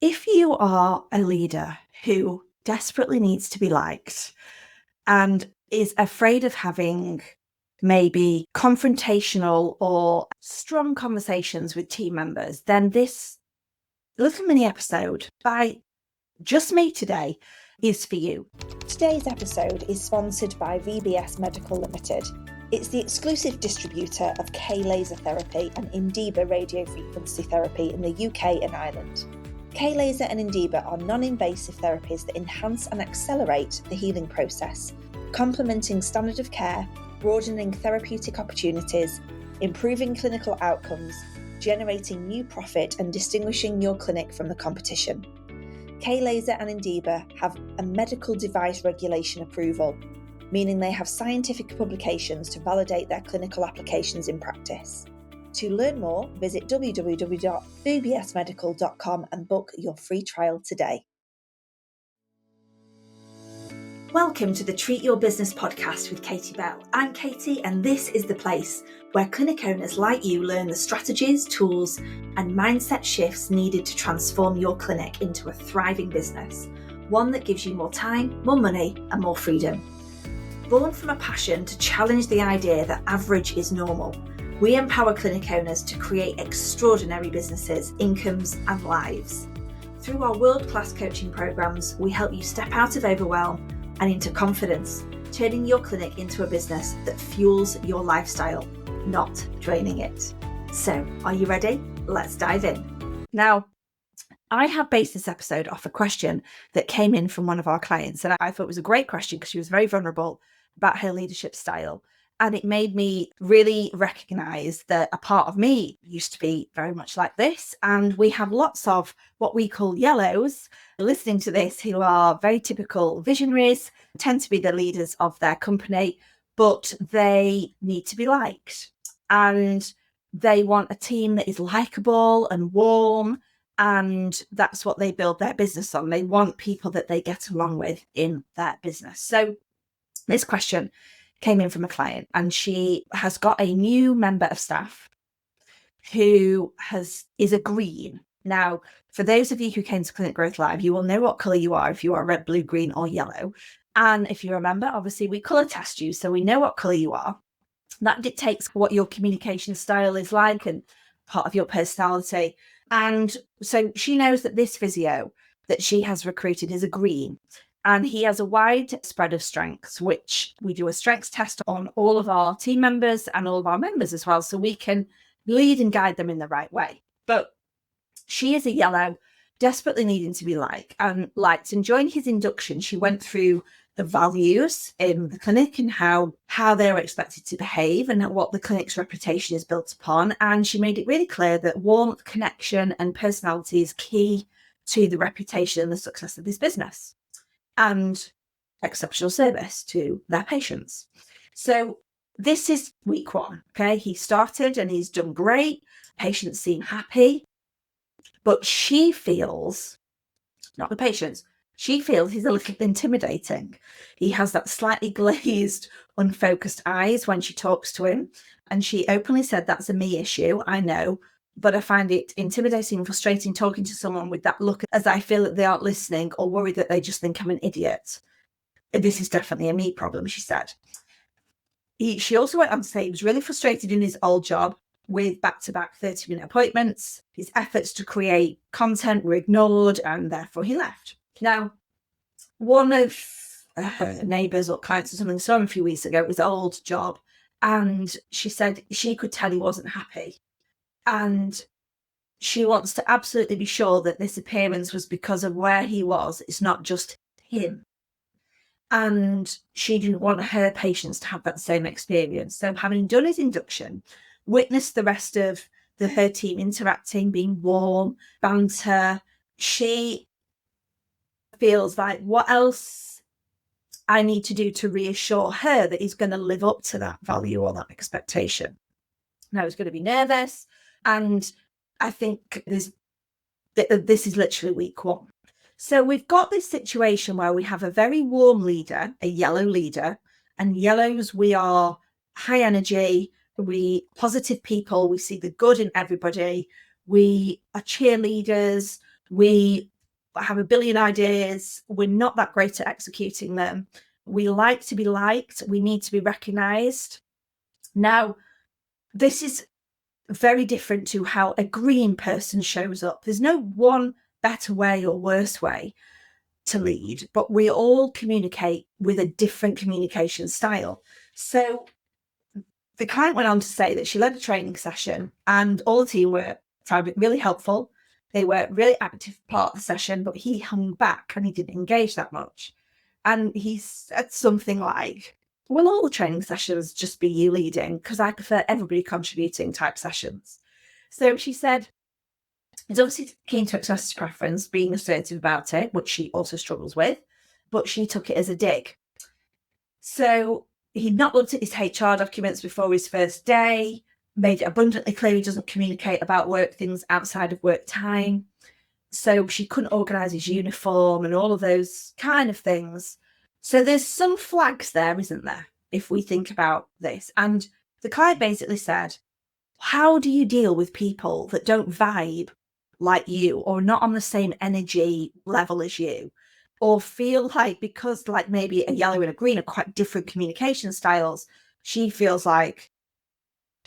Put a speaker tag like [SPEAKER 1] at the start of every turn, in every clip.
[SPEAKER 1] If you are a leader who desperately needs to be liked and is afraid of having maybe confrontational or strong conversations with team members, then this little mini episode by just me today is for you.
[SPEAKER 2] Today's episode is sponsored by VBS Medical Limited. It's the exclusive distributor of K-laser therapy and Indiba radiofrequency therapy in the UK and Ireland. K-laser and Indiba are non-invasive therapies that enhance and accelerate the healing process, complementing standard of care, broadening therapeutic opportunities, improving clinical outcomes, generating new profit and distinguishing your clinic from the competition. K-laser and Indiba have a medical device regulation approval, meaning they have scientific publications to validate their clinical applications in practice. To learn more, visit www.vbsmedical.com and book your free trial today.
[SPEAKER 1] Welcome to the Treat Your Business podcast with Katie Bell. I'm Katie, and this is the place where clinic owners like you learn the strategies, tools, and mindset shifts needed to transform your clinic into a thriving business, one that gives you more time, more money, and more freedom. Born from a passion to challenge the idea that average is normal, we empower clinic owners to create extraordinary businesses, incomes, and lives. Through our world-class coaching programs, we help you step out of overwhelm and into confidence, turning your clinic into a business that fuels your lifestyle, not draining it. So, are you ready? Let's dive in. Now, I have based this episode off a question that came in from one of our clients, and I thought it was a great question because she was very vulnerable about her leadership style. And it made me really recognize that a part of me used to be very much like this. And we have lots of what we call yellows listening to this who are very typical visionaries, tend to be the leaders of their company, but they need to be liked. And they want a team that is likable and warm. And that's what they build their business on. They want people that they get along with in their business. So this question came in from a client, and she has got a new member of staff who is a green. Now, for those of you who came to Clinic Growth Live, you will know what colour you are if you are red, blue, green, or yellow. And if you remember, obviously we colour test you, so we know what colour you are. That dictates what your communication style is like and part of your personality. And so she knows that this physio that she has recruited is a green. And he has a wide spread of strengths, which we do a strengths test on all of our team members and all of our members as well, so we can lead and guide them in the right way. But she is a yellow, desperately needing to be liked. And during his induction, she went through the values in the clinic and how they're expected to behave and what the clinic's reputation is built upon. And she made it really clear that warmth, connection, and personality is key to the reputation and the success of this business, and exceptional service to their patients. So this is week one, okay? He started and he's done great. Patients seem happy, but she feels, not the patients, she feels he's a little intimidating. He has that slightly glazed, unfocused eyes when she talks to him. And she openly said, that's a me issue, I know, but I find it intimidating and frustrating talking to someone with that look, as I feel that they aren't listening or worried that they just think I'm an idiot. This is definitely a me problem, she said. She also went on to say he was really frustrated in his old job with back-to-back 30-minute appointments. His efforts to create content were ignored, and therefore he left. Now, one of her neighbours or clients or something saw him a few weeks ago at his old job, and she said she could tell he wasn't happy. And she wants to absolutely be sure that this appearance was because of where he was. It's not just him. And she didn't want her patients to have that same experience. So having done his induction, witnessed the rest of her team interacting, being warm, banter, she feels like, what else I need to do to reassure her that he's going to live up to that value or that expectation? Now, he's going to be nervous. And I think this is literally week one. So we've got this situation where we have a very warm leader, a yellow leader, and yellows, we are high energy, we positive people, we see the good in everybody, we are cheerleaders, we have a billion ideas. We're not that great at executing them. We like to be liked. We need to be recognised. Now, this is very different to how a green person shows up. There's no one better way or worse way to lead, but we all communicate with a different communication style. So the client went on to say that she led a training session and all the team were really helpful. They were really active part of the session, but he hung back and he didn't engage that much. And he said something like, will all the training sessions just be you leading? Because I prefer everybody contributing type sessions. So she said, he's obviously keen to express his preference, being assertive about it, which she also struggles with, but she took it as a dig. So he'd not looked at his HR documents before his first day, made it abundantly clear he doesn't communicate about work things outside of work time. So she couldn't organise his uniform and all of those kind of things. So there's some flags there, isn't there, if we think about this? And the client basically said, how do you deal with people that don't vibe like you or not on the same energy level as you? Or feel like, because like maybe a yellow and a green are quite different communication styles, she feels like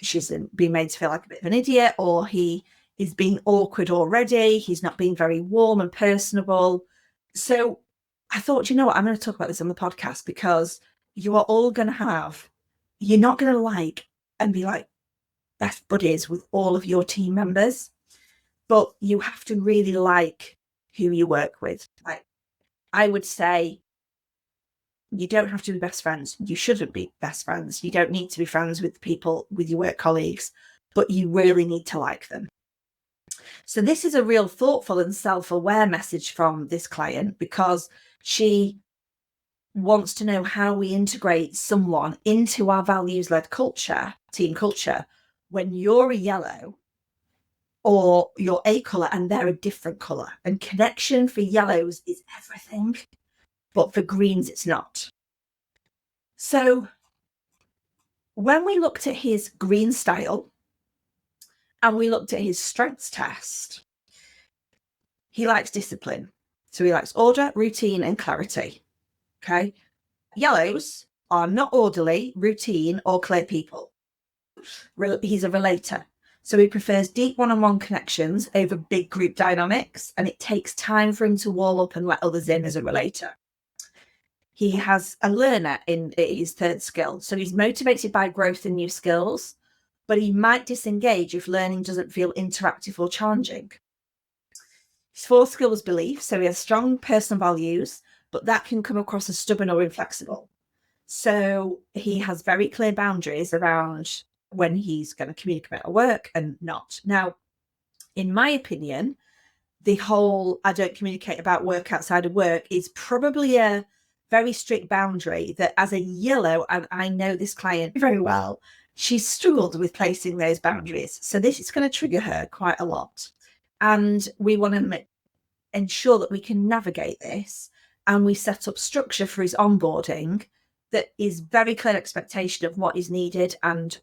[SPEAKER 1] she's being made to feel like a bit of an idiot, or he is being awkward already. He's not being very warm and personable. So I thought, you know what, I'm going to talk about this on the podcast because you are all going to you're not going to like and be like best buddies with all of your team members, but you have to really like who you work with. Like, I would say you don't have to be best friends. You shouldn't be best friends. You don't need to be friends with people, with your work colleagues, but you really need to like them. So this is a real thoughtful and self-aware message from this client, because she wants to know how we integrate someone into our values-led culture, team culture, when you're a yellow or you're a colour and they're a different colour. And connection for yellows is everything, but for greens, it's not. So when we looked at his green style and we looked at his strengths test, he likes discipline. So he likes order, routine, and clarity. Okay. Yellows are not orderly, routine, or clear people. He's a relator. So he prefers deep one-on-one connections over big group dynamics, and it takes time for him to warm up and let others in as a relator. He has a learner in his third skill. So he's motivated by growth and new skills, but he might disengage if learning doesn't feel interactive or challenging. His fourth skill was belief. So he has strong personal values, but that can come across as stubborn or inflexible. So he has very clear boundaries around when he's going to communicate at work and not. Now, in my opinion, the whole I don't communicate about work outside of work is probably a very strict boundary that, as a yellow, and I know this client very well, she's struggled with placing those boundaries. So this is going to trigger her quite a lot. And we want to ensure that we can navigate this, and we set up structure for his onboarding that is very clear expectation of what is needed and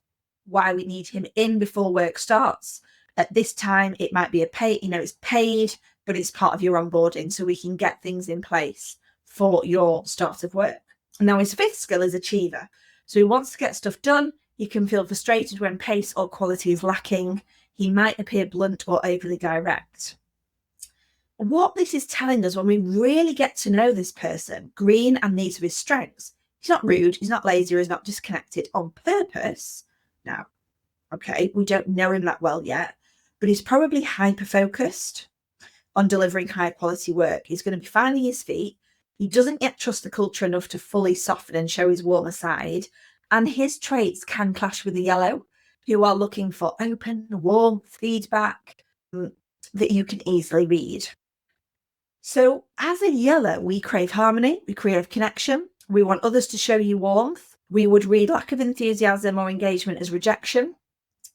[SPEAKER 1] why we need him in before work starts. At this time, it might be it's paid, but it's part of your onboarding, so we can get things in place for your start of work. Now, his fifth skill is achiever. So he wants to get stuff done. He can feel frustrated when pace or quality is lacking. He might appear blunt or overly direct. What this is telling us, when we really get to know this person, green and these are his strengths, he's not rude, he's not lazy, or he's not disconnected on purpose. Now, okay, we don't know him that well yet, but he's probably hyper-focused on delivering high quality work. He's going to be finding his feet. He doesn't yet trust the culture enough to fully soften and show his warmer side. And his traits can clash with the yellow, who are looking for open, warm feedback that you can easily read. So as a yellow, we crave harmony, we crave connection. We want others to show you warmth. We would read lack of enthusiasm or engagement as rejection.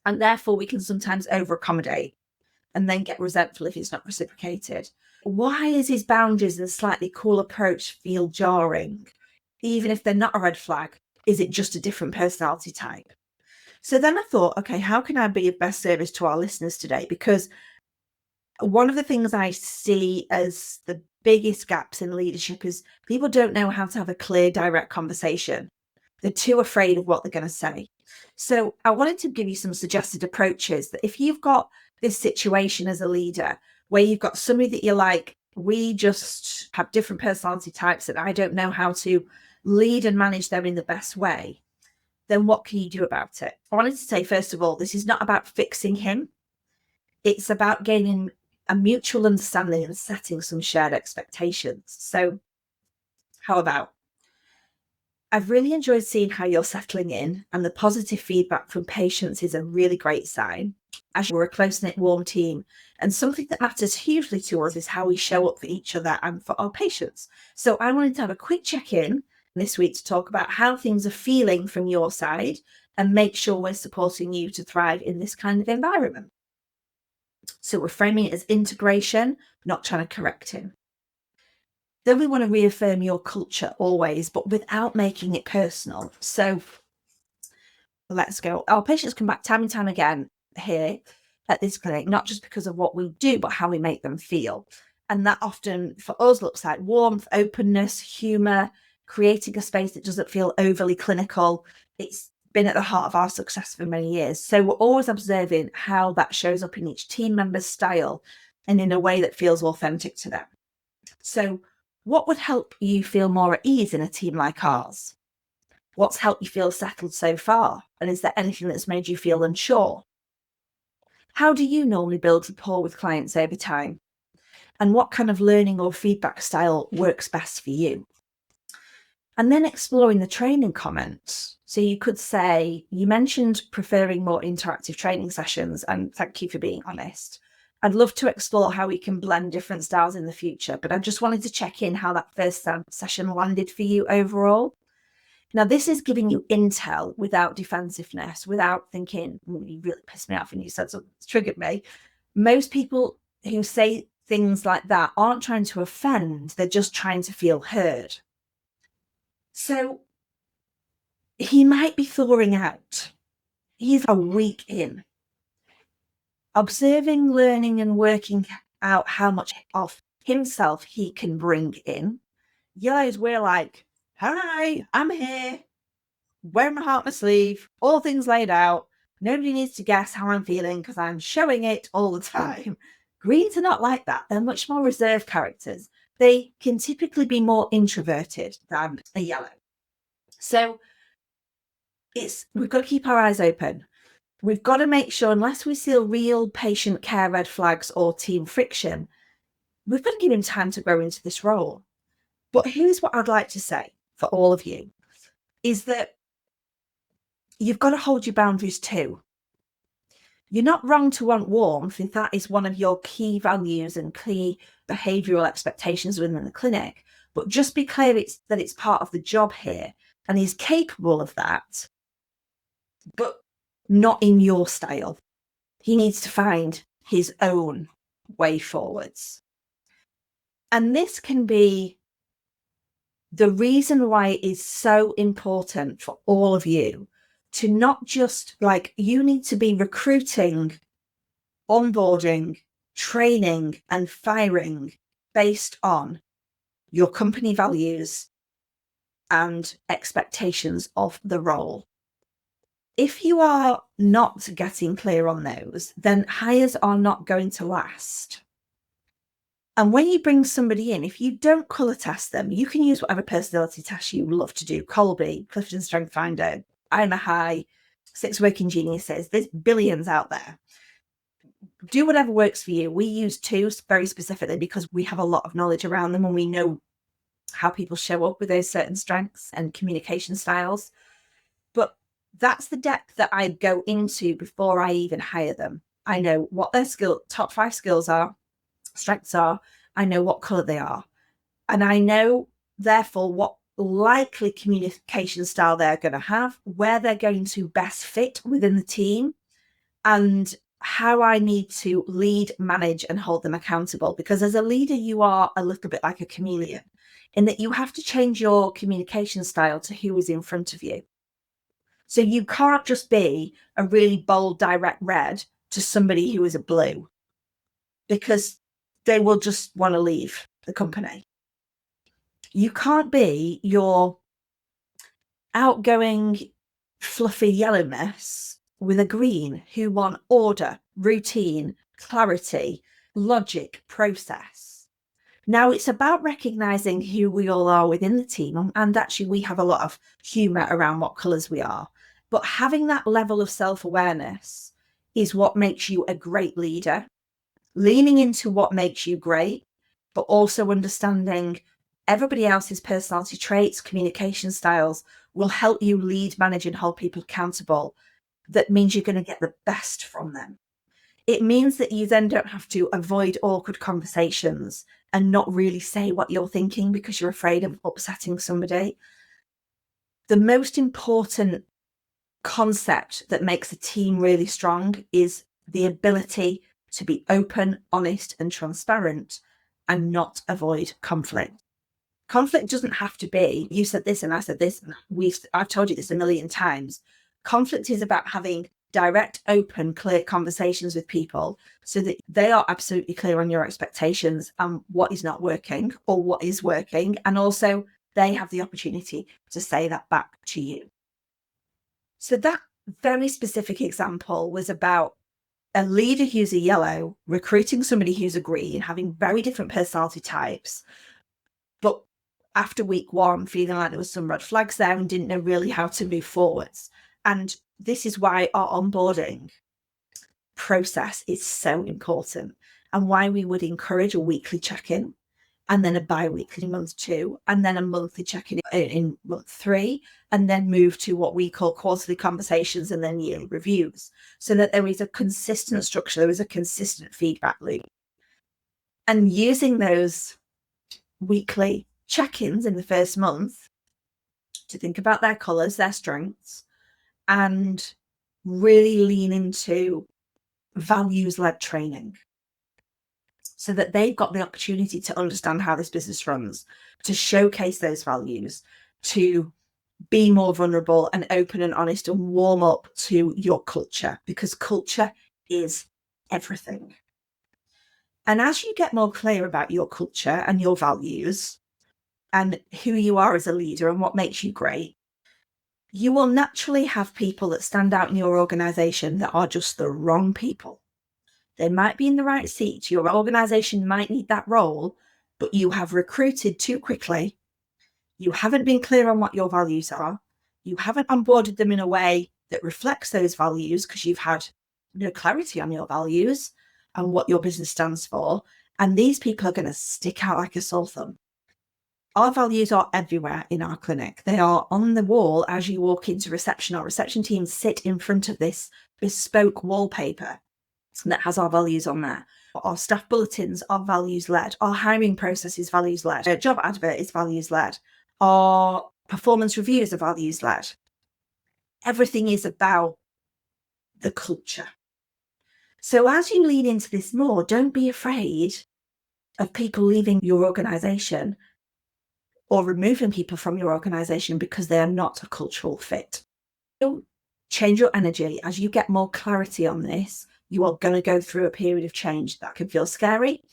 [SPEAKER 1] And therefore we can sometimes over-accommodate and then get resentful if it's not reciprocated. Why is his boundaries and slightly cool approach feel jarring? Even if they're not a red flag, is it just a different personality type? So then I thought, okay, how can I be of best service to our listeners today? Because One of the things I see as the biggest gaps in leadership is people don't know how to have a clear, direct conversation. They're too afraid of what they're going to say. So I wanted to give you some suggested approaches that if you've got this situation as a leader where you've got somebody that you're like, we just have different personality types and I don't know how to lead and manage them in the best way, then what can you do about it? I wanted to say, first of all, this is not about fixing him. It's about gaining a mutual understanding and setting some shared expectations. So how about, I've really enjoyed seeing how you're settling in, and the positive feedback from patients is a really great sign. As we're a close-knit, warm team, and something that matters hugely to us is how we show up for each other and for our patients. So I wanted to have a quick check-in this week to talk about how things are feeling from your side and make sure we're supporting you to thrive in this kind of environment. So we're framing it as integration, not trying to correct him. Then we want to reaffirm your culture always, but without making it personal. So let's go. Our patients come back time and time again here at this clinic, not just because of what we do, but how we make them feel. And that often for us looks like warmth, openness, humour, creating a space that doesn't feel overly clinical. It's been at the heart of our success for many years. So we're always observing how that shows up in each team member's style and in a way that feels authentic to them. So what would help you feel more at ease in a team like ours? What's helped you feel settled so far? And is there anything that's made you feel unsure? How do you normally build rapport with clients over time? And what kind of learning or feedback style works best for you? And then exploring the training comments. So you could say, you mentioned preferring more interactive training sessions, and thank you for being honest. I'd love to explore how we can blend different styles in the future, but I just wanted to check in how that first session landed for you overall. Now, this is giving you intel without defensiveness, without thinking, you really pissed me off and you said something that's triggered me. Most people who say things like that aren't trying to offend, they're just trying to feel heard. So he might be thawing out. He's a week in. Observing, learning, and working out how much of himself he can bring in. Yellows, we're like, hi, I'm here, wearing my heart on my sleeve, all things laid out. Nobody needs to guess how I'm feeling because I'm showing it all the time. Greens are not like that. They're much more reserved characters. They can typically be more introverted than a yellow. So we've got to keep our eyes open. We've got to make sure, unless we see real patient care red flags or team friction, we've got to give him time to grow into this role. But here's what I'd like to say for all of you, is that you've got to hold your boundaries too. You're not wrong to want warmth if that is one of your key values and key behavioural expectations within the clinic. But just be clear that it's part of the job here, and he's capable of that, but not in your style. He needs to find his own way forwards. And this can be the reason why it is so important for all of you to not just you need to be recruiting, onboarding, training, and firing based on your company values and expectations of the role. If you are not getting clear on those, then hires are not going to last. And when you bring somebody in, if you don't colour test them, you can use whatever personality test you love to do. Colby, Clifton Strength Finder, I'm a High, 6 Working Geniuses. There's billions out there. Do whatever works for you. We use 2 very specifically because we have a lot of knowledge around them and we know how people show up with those certain strengths and communication styles. But that's the depth that I go into before I even hire them. I know what their top 5 skills are, strengths are. I know what colour they are. And I know, therefore, what likely communication style they're going to have, where they're going to best fit within the team, and how I need to lead, manage, and hold them accountable. Because as a leader, you are a little bit like a chameleon in that you have to change your communication style to who is in front of you. So you can't just be a really bold, direct red to somebody who is a blue. because they will just want to leave the company. You can't be your outgoing, fluffy yellowness with a green who want order, routine, clarity, logic, process. Now, it's about recognizing who we all are within the team. And actually, we have a lot of humor around what colors we are. But having that level of self-awareness is what makes you a great leader. Leaning into what makes you great, but also understanding everybody else's personality traits, communication styles will help you lead, manage, and hold people accountable. That means you're going to get the best from them. It means that you then don't have to avoid awkward conversations and not really say what you're thinking because you're afraid of upsetting somebody. The most important concept that makes a team really strong is the ability to be open, honest, and transparent and not avoid conflict. Conflict doesn't have to be, you said this and I said this, and I've told you this a million times. Conflict is about having direct, open, clear conversations with people so that they are absolutely clear on your expectations and what is not working or what is working. And also they have the opportunity to say that back to you. So that very specific example was about a leader who's a yellow recruiting somebody who's a green, having very different personality types. But after week one, feeling like there was some red flags there and didn't know really how to move forwards. And this is why our onboarding process is so important and why we would encourage a weekly check-in and then a bi-weekly month 2 and then a monthly check-in in month 3 and then move to what we call quarterly conversations and then yearly reviews so that there is a consistent structure, there is a consistent feedback loop. And using those weekly check-ins in the first month to think about their colours, their strengths, and really lean into values-led training so that they've got the opportunity to understand how this business runs, to showcase those values, to be more vulnerable and open and honest and warm up to your culture, because culture is everything. And as you get more clear about your culture and your values and who you are as a leader and what makes you great, you will naturally have people that stand out in your organization that are just the wrong people. They might be in the right seat. Your organization might need that role, but you have recruited too quickly. You haven't been clear on what your values are. You haven't onboarded them in a way that reflects those values because you've had no clarity on your values and what your business stands for. And these people are going to stick out like a sore thumb. Our values are everywhere in our clinic. They are on the wall as you walk into reception. Our reception teams sit in front of this bespoke wallpaper that has our values on there. Our staff bulletins are values led. Our hiring process is values led. Our job advert is values led. Our performance reviews are values led. Everything is about the culture. So as you lean into this more, don't be afraid of people leaving your organization or removing people from your organization because they are not a cultural fit. Don't change your energy. As you get more clarity on this, you are going to go through a period of change that can feel scary,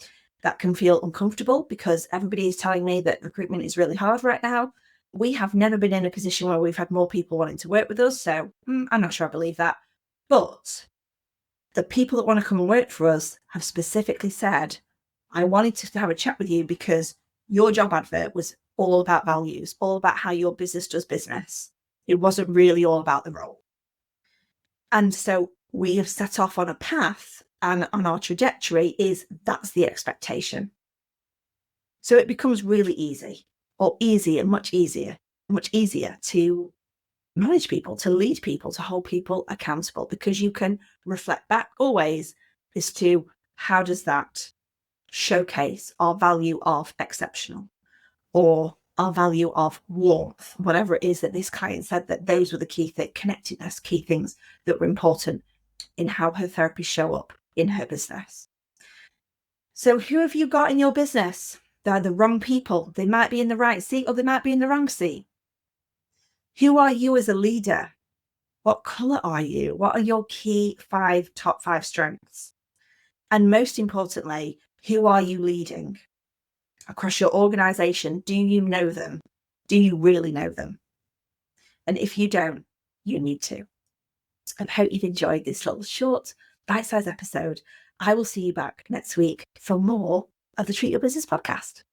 [SPEAKER 1] that can feel uncomfortable because everybody is telling me that recruitment is really hard right now. We have never been in a position where we've had more people wanting to work with us. So I'm not sure I believe that. But the people that want to come and work for us have specifically said, I wanted to have a chat with you because your job advert was all about values, all about how your business does business. It wasn't really all about the role. And so we have set off on a path, and on our trajectory is that's the expectation. So it becomes really easy, or easier, much easier to manage people, to lead people, to hold people accountable, because you can reflect back always as to how does that showcase our value of exceptional or our value of warmth, whatever it is that this client said that those were the key connectedness, key things that were important in how her therapies show up in her business. So who have you got in your business? They're the wrong people. They might be in the right seat or they might be in the wrong seat. Who are you as a leader? What color are you? What are your top 5 strengths? And most importantly, who are you leading across your organisation? Do you know them? Do you really know them? And if you don't, you need to. I hope you've enjoyed this little short, bite-sized episode. I will see you back next week for more of the Treat Your Business podcast.